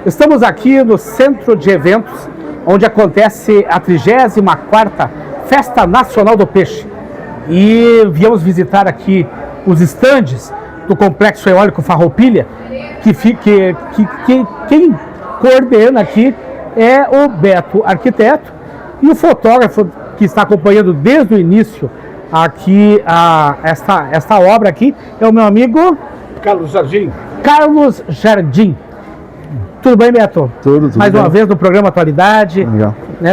Estamos aqui no Centro de Eventos, onde acontece a 34ª Festa Nacional do Peixe. E viemos visitar aqui os estandes do Complexo Eólico Farroupilha, que quem coordena aqui é o Beto, arquiteto, e o fotógrafo que está acompanhando desde o início aqui esta obra aqui é o meu amigo Carlos Jardim. Carlos Jardim. Tudo bem, Beto? Tudo Mais bem. uma vez no programa Atualidade. Legal. Né,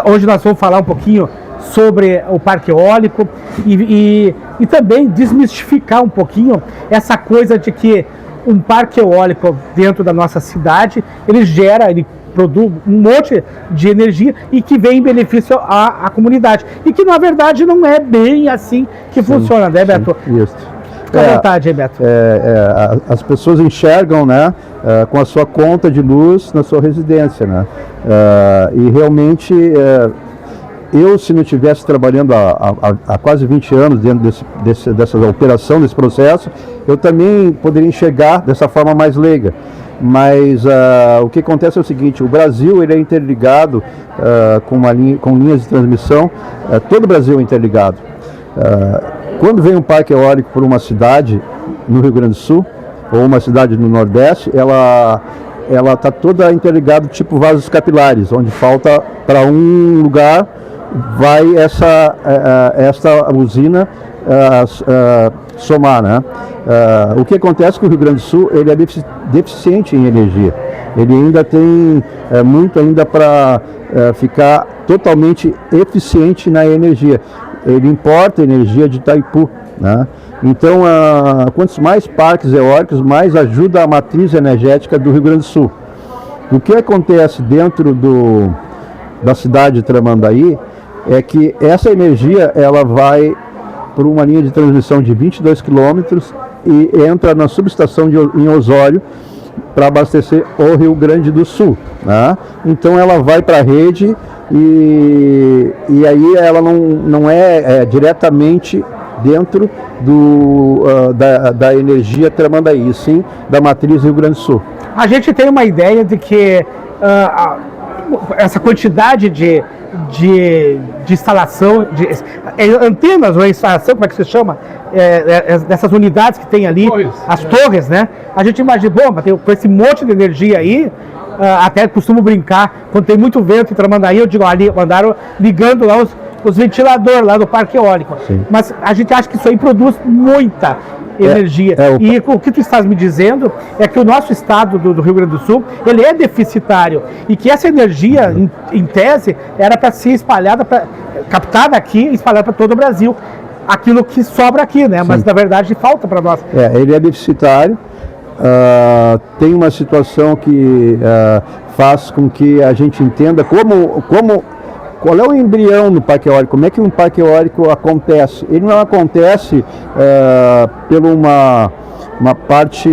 hoje nós vamos falar um pouquinho sobre o parque eólico e também desmistificar um pouquinho essa coisa de que um parque eólico dentro da nossa cidade, ele produz um monte de energia e que vem em benefício à comunidade. E que, na verdade, não é bem assim que funciona, né, Beto? Isso. Fica à vontade aí, Beto. As pessoas enxergam, né, com a sua conta de luz na sua residência, né? E realmente, eu, se não estivesse trabalhando há quase 20 anos dentro dessa operação, desse processo, eu também poderia enxergar dessa forma mais leiga. Mas o que acontece é o seguinte: o Brasil ele é interligado com linhas de transmissão, todo o Brasil é interligado. Quando vem um parque eólico por uma cidade no Rio Grande do Sul, ou uma cidade no Nordeste, ela está toda interligada tipo vasos capilares, onde falta para um lugar, vai esta usina somar, né? O que acontece é que o Rio Grande do Sul ele é deficiente em energia. Ele ainda tem muito ainda para ficar totalmente eficiente na energia. Ele importa energia de Itaipu, né? Então, quantos mais parques eólicos, mais ajuda a matriz energética do Rio Grande do Sul. O que acontece dentro da cidade de Tramandaí é que essa energia ela vai por uma linha de transmissão de 22 quilômetros e entra na subestação em Osório para abastecer o Rio Grande do Sul, né? Então ela vai para a rede e aí ela não é diretamente dentro da energia Tramandaí, sim da matriz Rio Grande do Sul. A gente tem uma ideia de que essa quantidade de instalação, antenas ou instalação, como é que se chama? Dessas unidades que tem ali, as torres, né? A gente imagina, bom, mas com esse monte de energia aí, até costumo brincar, quando tem muito vento em Tramandaí, eu digo, ali mandaram ligando lá os ventiladores lá do parque eólico. Sim. Mas a gente acha que isso aí produz muita energia. E o que tu estás me dizendo é que o nosso estado do Rio Grande do Sul, ele é deficitário e que essa energia, em tese, era para ser espalhada, captada aqui e espalhada para todo o Brasil. Aquilo que sobra aqui, né? Sim. Mas na verdade falta para nós. Ele é deficitário. Tem uma situação que faz com que a gente entenda qual é o embrião no parque eólico, como é que um parque eólico acontece. Ele não acontece por uma parte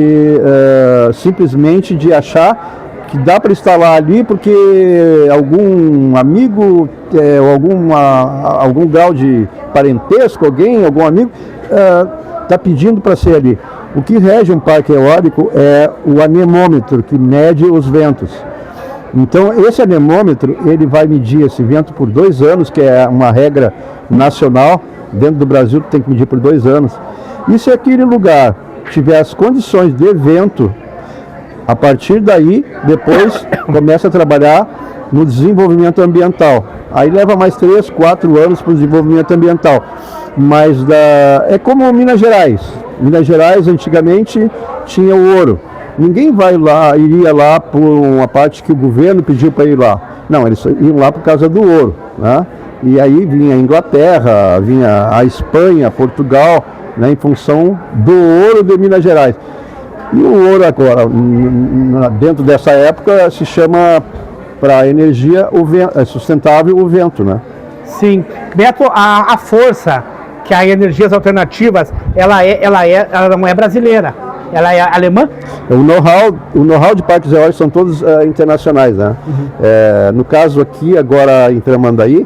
simplesmente de achar que dá para instalar ali porque algum amigo, algum grau de parentesco, algum amigo está pedindo para ser ali. O que rege um parque eólico é o anemômetro, que mede os ventos. Então, esse anemômetro, ele vai medir esse vento por 2 anos, que é uma regra nacional, dentro do Brasil tem que medir por 2 anos. E se aquele lugar tiver as condições de vento, a partir daí, depois começa a trabalhar no desenvolvimento ambiental. Aí leva mais 3, 4 anos para o desenvolvimento ambiental. Mas é como Minas Gerais. Minas Gerais, antigamente, tinha o ouro. Ninguém iria lá por uma parte que o governo pediu para ir lá. Não, eles iam lá por causa do ouro, né? E aí vinha a Inglaterra, vinha a Espanha, Portugal, né, em função do ouro de Minas Gerais. E o ouro agora, dentro dessa época, se chama para energia sustentável o vento, né? Sim. Beto, a força que as energias alternativas, ela não é brasileira. Ela é alemã? O know-how de parques eólicos são todos internacionais, né? Uhum. No caso aqui, agora em Tramandaí,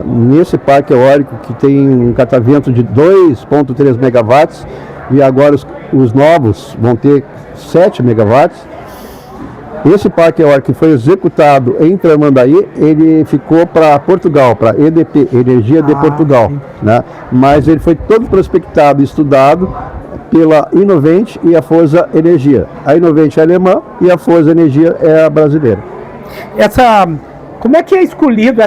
nesse parque eólico que tem um catavento de 2,3 megawatts, e agora os novos vão ter 7 megawatts, Esse parque eólico que foi executado em Tramandaí, ele ficou para Portugal, para EDP, Energia de Portugal, né? Mas ele foi todo prospectado e estudado pela Inovent e a Forza Energia. A Inovent é alemã e a Forza Energia é a brasileira. Como é que é escolhido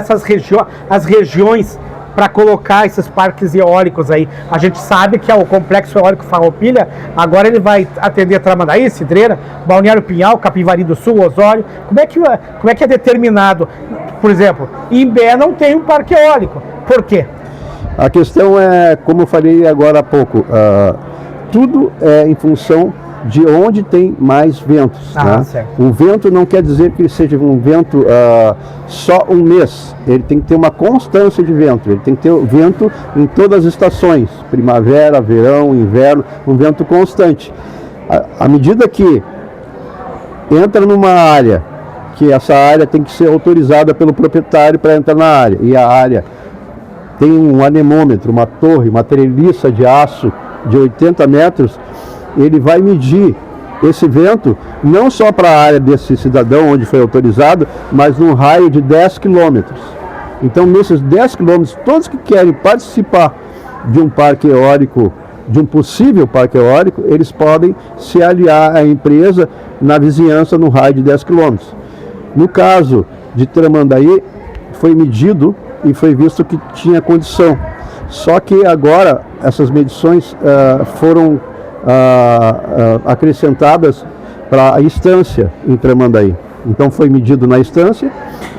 as regiões para colocar esses parques eólicos aí? A gente sabe que é o Complexo Eólico Farroupilha, agora ele vai atender Tramandaí, Cidreira, Balneário Pinhal, Capivari do Sul, Osório. Como é que é determinado? Por exemplo, em Imbé não tem um parque eólico. Por quê? A questão é, como eu falei agora há pouco, tudo é em função de onde tem mais ventos. Né? Certo. O vento não quer dizer que ele seja um vento só um mês. Ele tem que ter uma constância de vento. Ele tem que ter vento em todas as estações, primavera, verão, inverno, um vento constante. À medida que entra numa área, que essa área tem que ser autorizada pelo proprietário para entrar na área, e a área tem um anemômetro, uma torre, uma treliça de aço de 80 metros, ele vai medir esse vento não só para a área desse cidadão onde foi autorizado, mas num raio de 10 quilômetros. Então, nesses 10 quilômetros, todos que querem participar de um parque eólico, de um possível parque eólico, eles podem se aliar à empresa na vizinhança no raio de 10 quilômetros. No caso de Tramandaí, foi medido e foi visto que tinha condição. Só que agora essas medições foram acrescentadas para a estância em Tramandaí. Então foi medido na estância,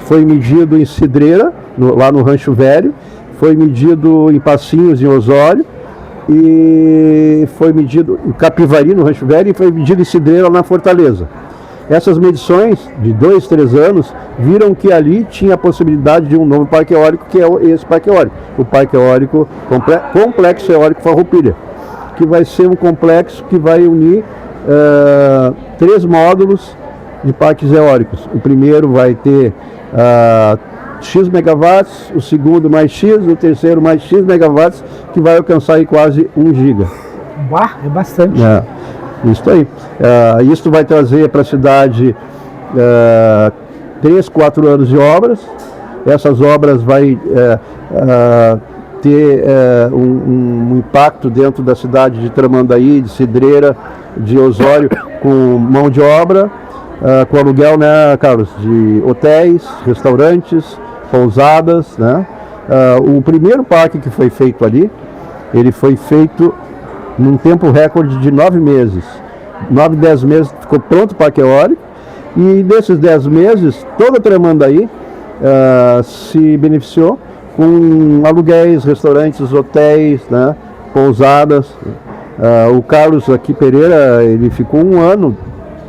foi medido em Cidreira, lá no Rancho Velho, foi medido em Passinhos, em Osório, e foi medido em Capivari, no Rancho Velho, e foi medido em Cidreira, na Fortaleza. Essas medições de 2, 3 anos viram que ali tinha a possibilidade de um novo parque eólico, que é esse parque eólico, o Parque Eólico Complexo Eólico Farroupilha, que vai ser um complexo que vai unir 3 módulos de parques eólicos. O primeiro vai ter X megawatts, o segundo mais X, o terceiro mais X megawatts, que vai alcançar aí quase 1 giga. Uau, é bastante. Isso aí. Isso vai trazer para a cidade 3, 4 anos de obras. Essas obras vai ter um impacto dentro da cidade de Tramandaí, de Cidreira, de Osório, com mão de obra, com aluguel, né, Carlos, de hotéis, restaurantes, pousadas, né? O primeiro parque que foi feito ali, ele foi feito num tempo recorde de 9 meses. 9, 10 meses ficou pronto o parque eólico, e desses 10 meses, toda Tramandaí se beneficiou com aluguéis, restaurantes, hotéis, né, pousadas. O Carlos aqui Pereira, ele ficou 1 ano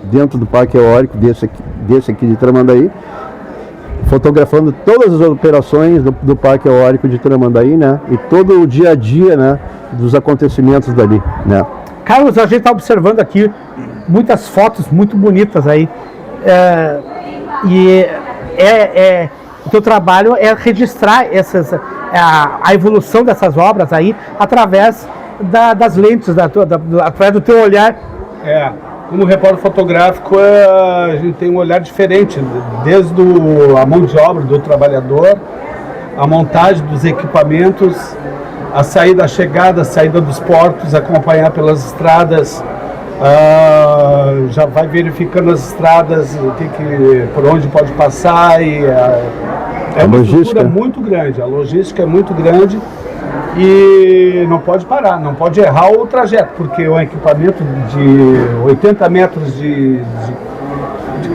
dentro do parque eólico desse aqui de Tramandaí, fotografando todas as operações do parque eólico de Tramandaí, né, e todo o dia a dia, né, dos acontecimentos dali, né. Carlos, a gente está observando aqui muitas fotos muito bonitas aí, o teu trabalho é registrar a evolução dessas obras aí através das lentes, através do teu olhar. Como repórter fotográfico, a gente tem um olhar diferente, desde a mão de obra do trabalhador, a montagem dos equipamentos, a saída, a chegada, a saída dos portos, acompanhar pelas estradas, já vai verificando as estradas, por onde pode passar, e é uma estrutura muito grande, a logística é muito grande e não pode parar, não pode errar o trajeto, porque o equipamento de 80 metros de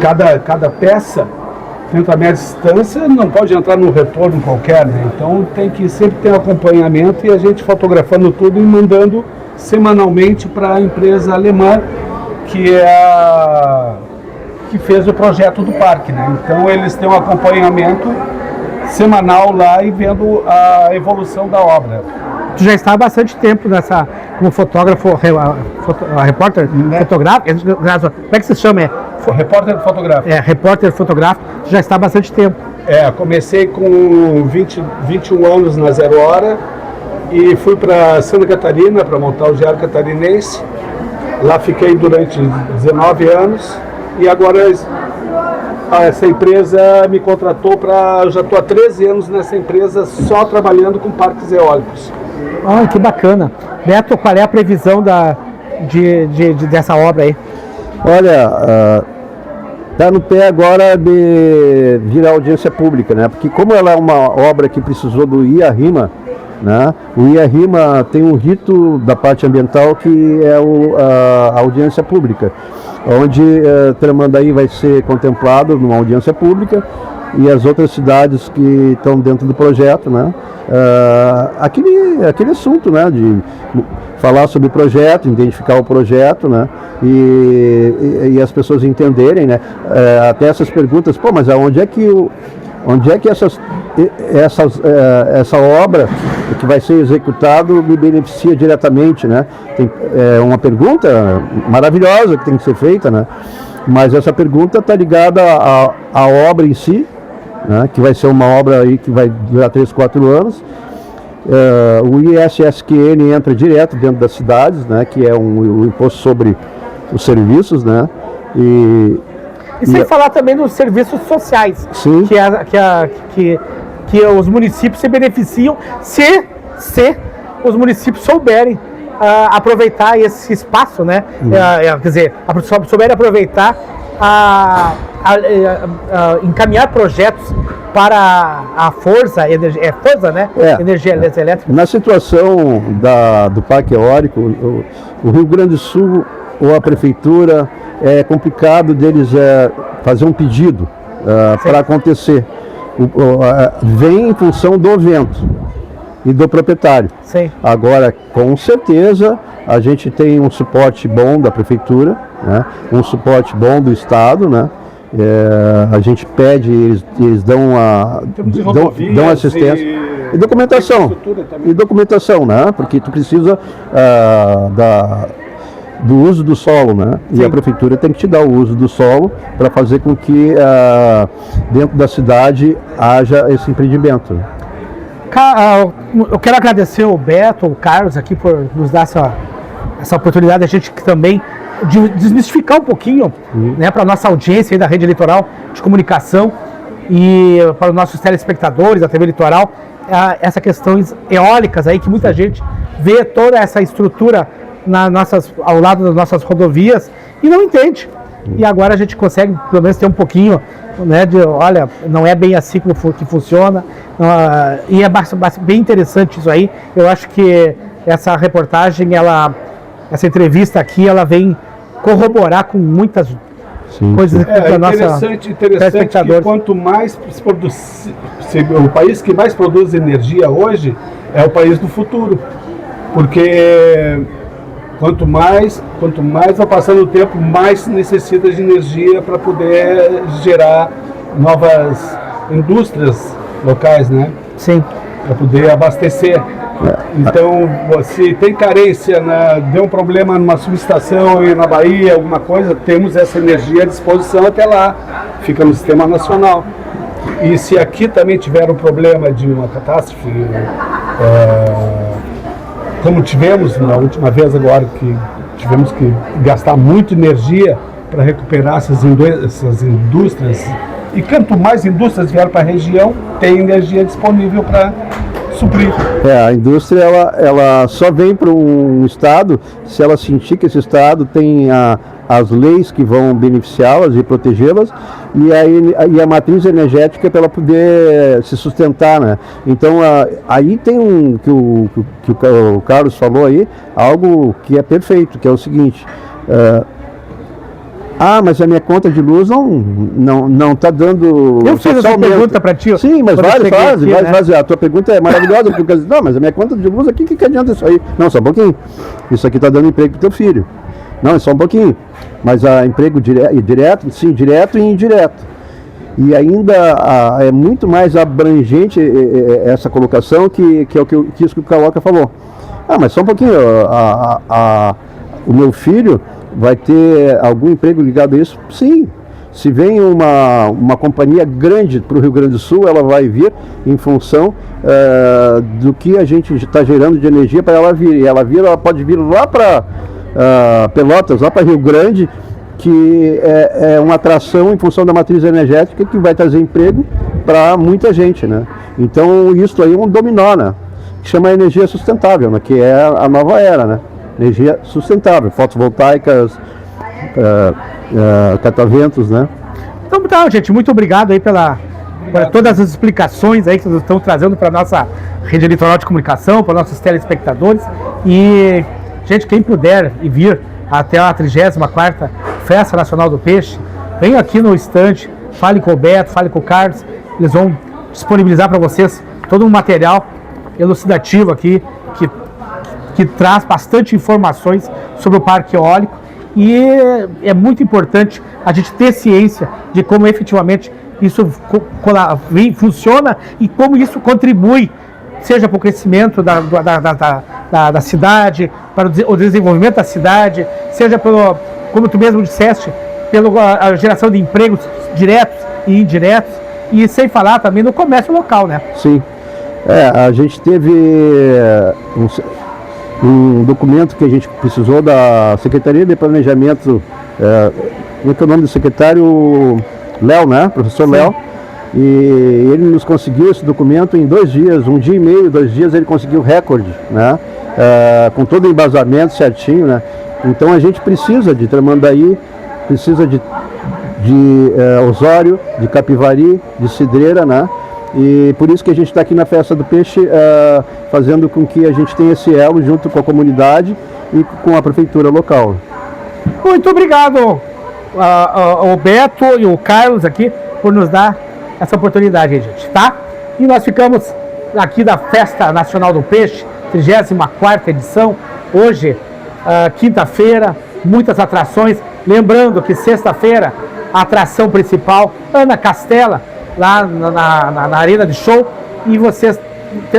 cada peça, 80 metros de distância, não pode entrar no retorno qualquer, né? Então tem que sempre ter acompanhamento, e a gente fotografando tudo e mandando semanalmente para a empresa alemã que fez o projeto do parque, né? Então eles têm um acompanhamento semanal lá e vendo a evolução da obra. Tu já está há bastante tempo como fotógrafo, repórter fotográfico, como é que se chama? Repórter fotográfico. Repórter fotográfico, tu já está há bastante tempo. Comecei com 21 anos na Zero Hora e fui para Santa Catarina para montar o Diário Catarinense. Lá fiquei durante 19 anos e agora essa empresa me contratou eu já estou há 13 anos nessa empresa só trabalhando com parques eólicos. Ah, que bacana. Beto, qual é a previsão dessa obra aí? Olha, está no pé agora de virar audiência pública, né? Porque como ela é uma obra que precisou do IARIMA, né? O IARIMA tem um rito da parte ambiental que é a audiência pública, onde Tramandaí vai ser contemplado numa audiência pública e as outras cidades que estão dentro do projeto, né? Aquele assunto, né? De falar sobre o projeto, identificar o projeto, né? E as pessoas entenderem, né? Até essas perguntas, pô, mas onde é que essa obra que vai ser executado me beneficia diretamente, né? É uma pergunta maravilhosa que tem que ser feita, né? Mas essa pergunta está ligada à obra em si, né? Que vai ser uma obra aí que vai durar 3, 4 anos. O ISSQN entra direto dentro das cidades, né? Que é o imposto sobre os serviços, né? E sem falar também dos serviços sociais, sim, que os municípios se beneficiam se os municípios souberem aproveitar esse espaço, né? Quer dizer, souberem aproveitar, encaminhar projetos para a força, né? Energia elétrica. Na situação do parque eólico, o Rio Grande do Sul ou a prefeitura, é complicado deles fazer um pedido para acontecer. Vem em função do vento e do proprietário. Sim. Agora, com certeza, a gente tem um suporte bom da prefeitura, né? Um suporte bom do estado, né? A gente pede, eles dão assistência e documentação, né? Porque tu precisa do uso do solo, né? Sim. E a prefeitura tem que te dar o uso do solo para fazer com que dentro da cidade haja esse empreendimento. Eu quero agradecer o Beto, o Carlos aqui por nos dar essa oportunidade, a gente também de desmistificar um pouquinho, né, para a nossa audiência aí da Rede Litoral de Comunicação e para os nossos telespectadores da TV Litoral, essas questões eólicas aí que muita gente vê toda essa estrutura ao lado das nossas rodovias e não entende. E agora a gente consegue pelo menos ter um pouquinho, né, olha, não é bem assim que funciona, e é bem interessante isso aí. Eu acho que essa reportagem, essa entrevista aqui, ela vem corroborar com muitas coisas da nossa interessante que quanto mais o país que mais produz energia hoje é o país do futuro, porque quanto mais vai passando o tempo, mais se necessita de energia para poder gerar novas indústrias locais, né? Sim. Para poder abastecer. Então, se tem carência, deu um problema numa subestação e na Bahia, alguma coisa, temos essa energia à disposição até lá, fica no sistema nacional. E se aqui também tiver um problema de uma catástrofe, como tivemos na última vez agora, que tivemos que gastar muita energia para recuperar essas indústrias, e quanto mais indústrias vieram para a região, tem energia disponível para suprir. A indústria ela só vem para um estado se ela sentir que esse estado tem as leis que vão beneficiá-las e protegê-las e a matriz energética para ela poder se sustentar, né? Então aí tem que o Carlos falou aí, algo que é perfeito, que é o seguinte: mas a minha conta de luz não está dando. Eu fiz essa pergunta para ti. Sim, mas vai fazer. Né? A tua pergunta é maravilhosa, porque não, mas a minha conta de luz aqui, que adianta isso aí? Não, só um pouquinho. Isso aqui está dando emprego para o teu filho. Não, é só um pouquinho. Mas emprego direto, sim, direto e indireto. E ainda é muito mais abrangente essa colocação que é isso que o Caloca falou. Mas só um pouquinho. O meu filho vai ter algum emprego ligado a isso? Sim. Se vem uma companhia grande para o Rio Grande do Sul, ela vai vir em função do que a gente está gerando de energia para ela vir. E ela pode vir lá para Pelotas, lá para Rio Grande, que é uma atração em função da matriz energética que vai trazer emprego para muita gente, né? Então isso aí é um dominó, né? Que chama energia sustentável, né? Que é a nova era, né? Energia sustentável, fotovoltaicas, cataventos, né? Então tá, gente, muito obrigado aí por todas as explicações aí que vocês estão trazendo para nossa rede litoral de comunicação, para nossos telespectadores. E, gente, quem puder e vir até a 34ª Festa Nacional do Peixe, venha aqui no estande, fale com o Beto, fale com o Carlos, eles vão disponibilizar para vocês todo um material elucidativo aqui, que traz bastante informações sobre o parque eólico, e é muito importante a gente ter ciência de como efetivamente isso funciona e como isso contribui, seja para o crescimento da cidade, para o desenvolvimento da cidade, seja como tu mesmo disseste, pela geração de empregos diretos e indiretos, e sem falar também no comércio local, né? Sim. A gente teve um documento que a gente precisou da Secretaria de Planejamento, como é que é o nome do secretário? Léo, né? Professor Léo. E ele nos conseguiu esse documento em 2 dias, 1 dia e meio, 2 dias ele conseguiu recorde, né? Com todo o embasamento certinho, né? Então a gente precisa de Tramandaí, precisa de Osório, de Capivari, de Cidreira, né? E por isso que a gente está aqui na Festa do Peixe, fazendo com que a gente tenha esse elo junto com a comunidade e com a prefeitura local. Muito obrigado, o Beto e o Carlos aqui, por nos dar essa oportunidade, gente, tá? E nós ficamos aqui da Festa Nacional do Peixe, 34ª edição, hoje, quinta-feira, muitas atrações. Lembrando que sexta-feira, a atração principal, Ana Castela, lá na arena de show, e vocês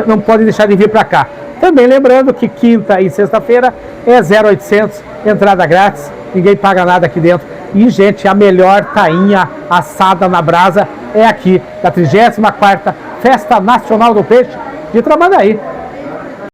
não podem deixar de vir para cá. Também lembrando que quinta e sexta-feira é 0800, entrada grátis, ninguém paga nada aqui dentro. E, gente, a melhor tainha assada na brasa é aqui, da 34ª Festa Nacional do Peixe de Tramandaí.